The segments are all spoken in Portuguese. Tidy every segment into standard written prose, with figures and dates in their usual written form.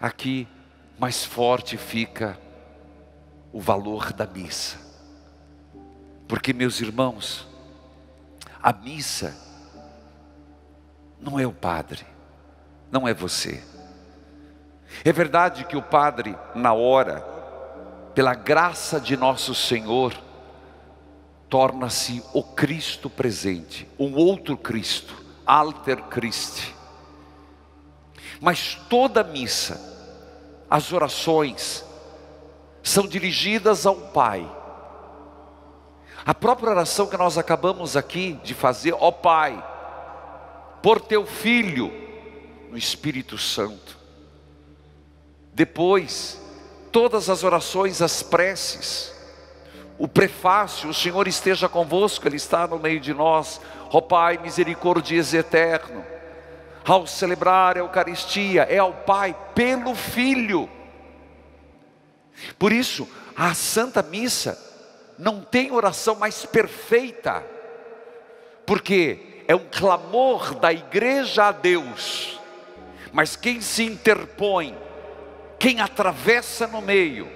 aqui mais forte fica o valor da missa. Porque, meus irmãos, a missa não é o padre, não é você. É verdade que o padre, na hora, pela graça de nosso Senhor, torna-se o Cristo presente, um outro Cristo, alter Christi. Mas toda missa, as orações, são dirigidas ao Pai. A própria oração que nós acabamos aqui de fazer: ó Pai, por teu Filho, no Espírito Santo. Depois, todas as orações, as preces, o prefácio: o Senhor esteja convosco, Ele está no meio de nós. Ó Pai misericordioso e eterno. Ao celebrar a Eucaristia, é ao Pai pelo Filho. Por isso, a Santa Missa não tem oração mais perfeita, porque é um clamor da igreja a Deus. Mas quem se interpõe, quem atravessa no meio,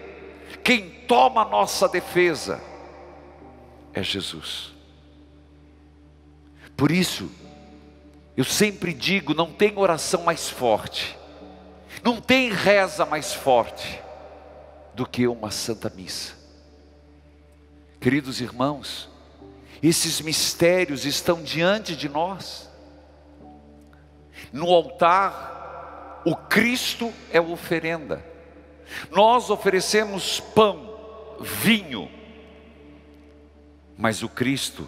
quem toma a nossa defesa, é Jesus. Por isso, eu sempre digo, não tem oração mais forte, não tem reza mais forte do que uma Santa Missa. Queridos irmãos, esses mistérios estão diante de nós. No altar, o Cristo é a oferenda. Nós oferecemos pão, vinho, mas o Cristo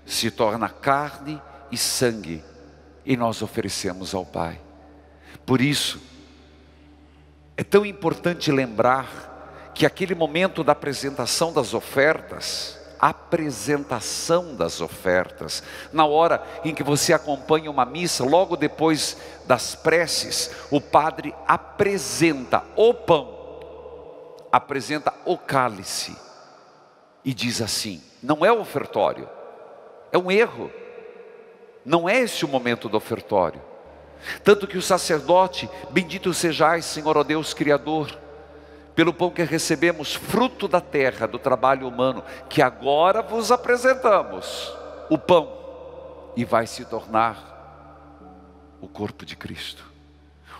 se torna carne e sangue, e nós oferecemos ao Pai. Por isso, é tão importante lembrar que aquele momento da apresentação das ofertas, na hora em que você acompanha uma missa, logo depois das preces, o padre apresenta o pão, apresenta o cálice, e diz assim: não é o ofertório, é um erro. Não é esse o momento do ofertório. Tanto que o sacerdote: bendito sejais, Senhor, ó Deus Criador, pelo pão que recebemos, fruto da terra, do trabalho humano, que agora vos apresentamos o pão, e vai se tornar o corpo de Cristo.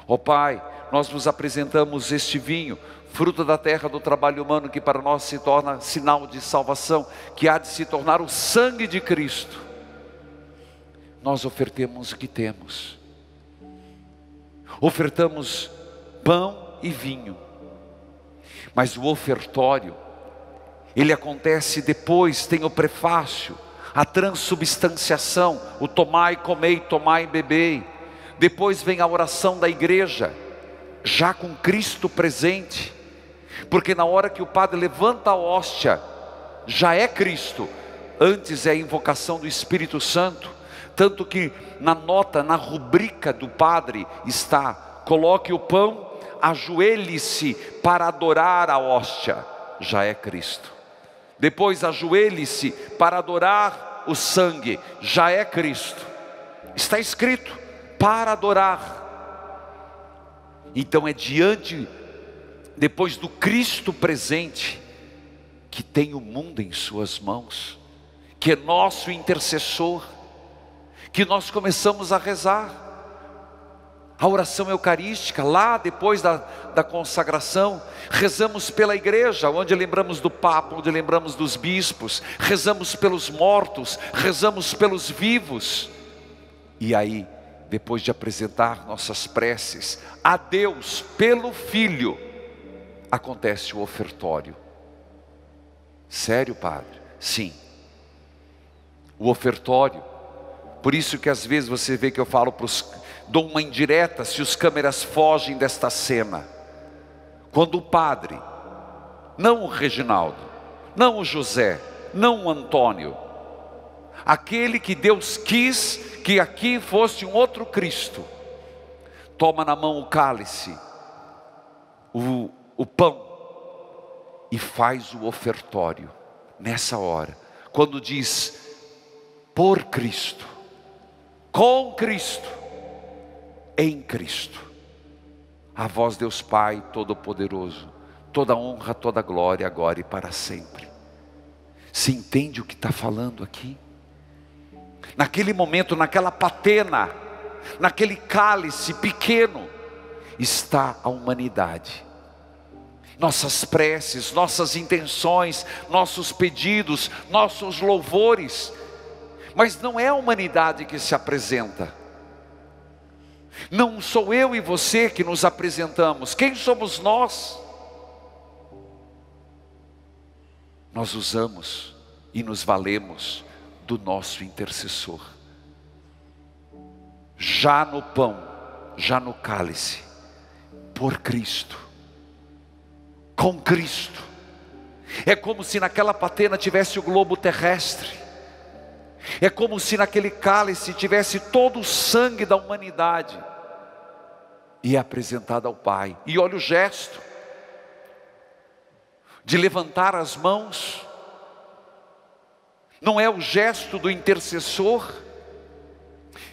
Ó Pai, nós vos apresentamos este vinho, fruto da terra, do trabalho humano, que para nós se torna sinal de salvação, que há de se tornar o sangue de Cristo. Nós ofertamos o que temos, ofertamos pão e vinho, mas o ofertório, ele acontece depois, tem o prefácio, a transubstanciação, o tomai, comei, tomai, bebei. Depois vem a oração da igreja, já com Cristo presente, porque na hora que o padre levanta a hóstia, já é Cristo. Antes é a invocação do Espírito Santo. Tanto que na nota, na rubrica do padre está: coloque o pão, ajoelhe-se para adorar a hóstia, já é Cristo. Depois ajoelhe-se para adorar o sangue, já é Cristo. Está escrito: para adorar. Então é diante, depois do Cristo presente, que tem o mundo em suas mãos, que é nosso intercessor, que nós começamos a rezar a oração eucarística. Lá depois da consagração, rezamos pela igreja, onde lembramos do Papa, onde lembramos dos bispos, rezamos pelos mortos, rezamos pelos vivos. E aí, depois de apresentar nossas preces a Deus pelo Filho, acontece o ofertório. Sério, padre? Sim. O ofertório. Por isso que às vezes você vê que eu falo dou uma indireta se os câmeras fogem desta cena. Quando o padre, não o Reginaldo, não o José, não o Antônio, aquele que Deus quis que aqui fosse um outro Cristo, toma na mão o cálice, o pão, e faz o ofertório. Nessa hora, quando diz: por Cristo, com Cristo, em Cristo, A vós, Deus Pai Todo-Poderoso, toda honra, toda glória, agora e para sempre. Você entende o que está falando aqui? Naquele momento, naquela patena, naquele cálice pequeno, está a humanidade. Nossas preces, nossas intenções, nossos pedidos, nossos louvores. Mas não é a humanidade que se apresenta. Não sou eu e você que nos apresentamos. Quem somos nós? Nós usamos e nos valemos do nosso intercessor. Já no pão, já no cálice, por Cristo, com Cristo. É como se naquela patena tivesse o globo terrestre. É como se naquele cálice tivesse todo o sangue da humanidade. E é apresentado ao Pai. E olha o gesto de levantar as mãos. Não é o gesto do intercessor,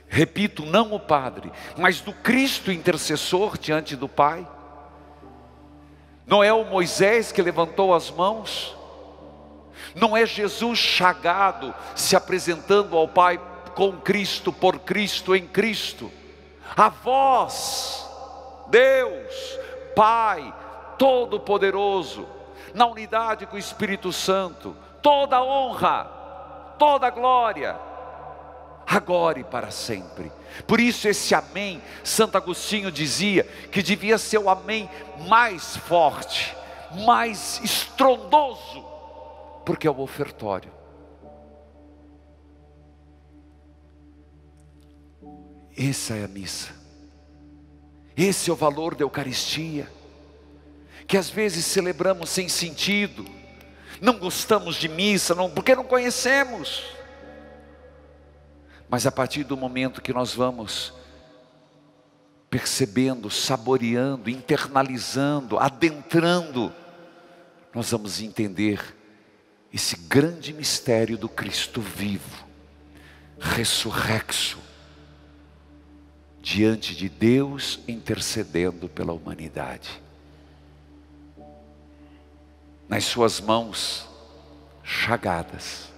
repito, não o Padre, mas do Cristo intercessor diante do Pai. Não é o Moisés que levantou as mãos, não é Jesus chagado se apresentando ao Pai com Cristo, por Cristo, em Cristo. A vós, Deus, Pai Todo-Poderoso, na unidade com o Espírito Santo, toda honra, toda glória, agora e para sempre. Por isso esse amém, Santo Agostinho dizia que devia ser o amém mais forte, mais estrondoso, porque é o ofertório. Essa é a missa. Esse é o valor da Eucaristia, que às vezes celebramos sem sentido. Não gostamos de missa, porque não conhecemos. Mas a partir do momento que nós vamos percebendo, saboreando, internalizando, adentrando, nós vamos entender esse grande mistério do Cristo vivo, ressurrexo, diante de Deus intercedendo pela humanidade. Nas suas mãos chagadas,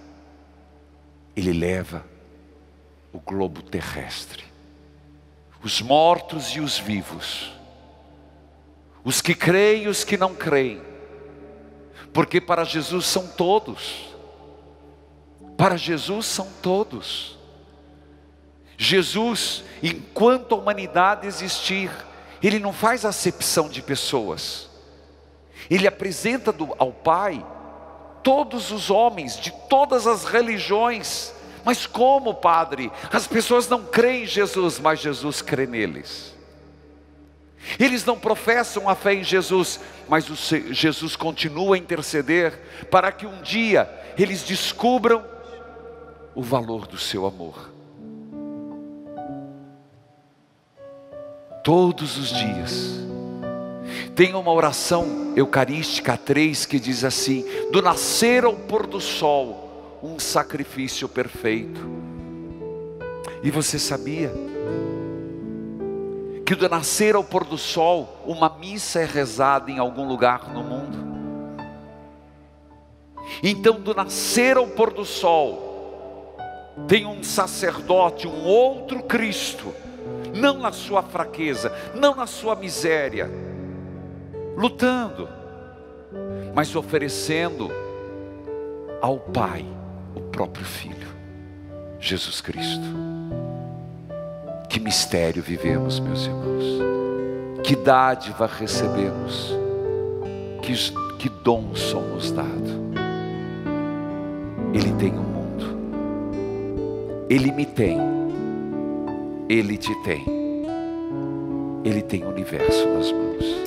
Ele leva o globo terrestre, os mortos e os vivos, os que creem e os que não creem, porque para Jesus são todos. Para Jesus são todos. Jesus, enquanto a humanidade existir, Ele não faz acepção de pessoas. Ele apresenta ao Pai todos os homens de todas as religiões. Mas como, Padre? As pessoas não creem em Jesus, mas Jesus crê neles. Eles não professam a fé em Jesus, mas Jesus continua a interceder para que um dia eles descubram o valor do seu amor. Todos os dias tem uma oração eucarística 3 que diz assim: do nascer ao pôr do sol, um sacrifício perfeito. E você sabia que do nascer ao pôr do sol, uma missa é rezada em algum lugar no mundo? Então, do nascer ao pôr do sol, tem um sacerdote, um outro Cristo, não na sua fraqueza, não na sua miséria, lutando, mas oferecendo ao Pai o próprio Filho, Jesus Cristo. Que mistério vivemos, meus irmãos, que dádiva recebemos, que dom somos dado. Ele tem o mundo, Ele me tem, Ele te tem, Ele tem o universo nas mãos.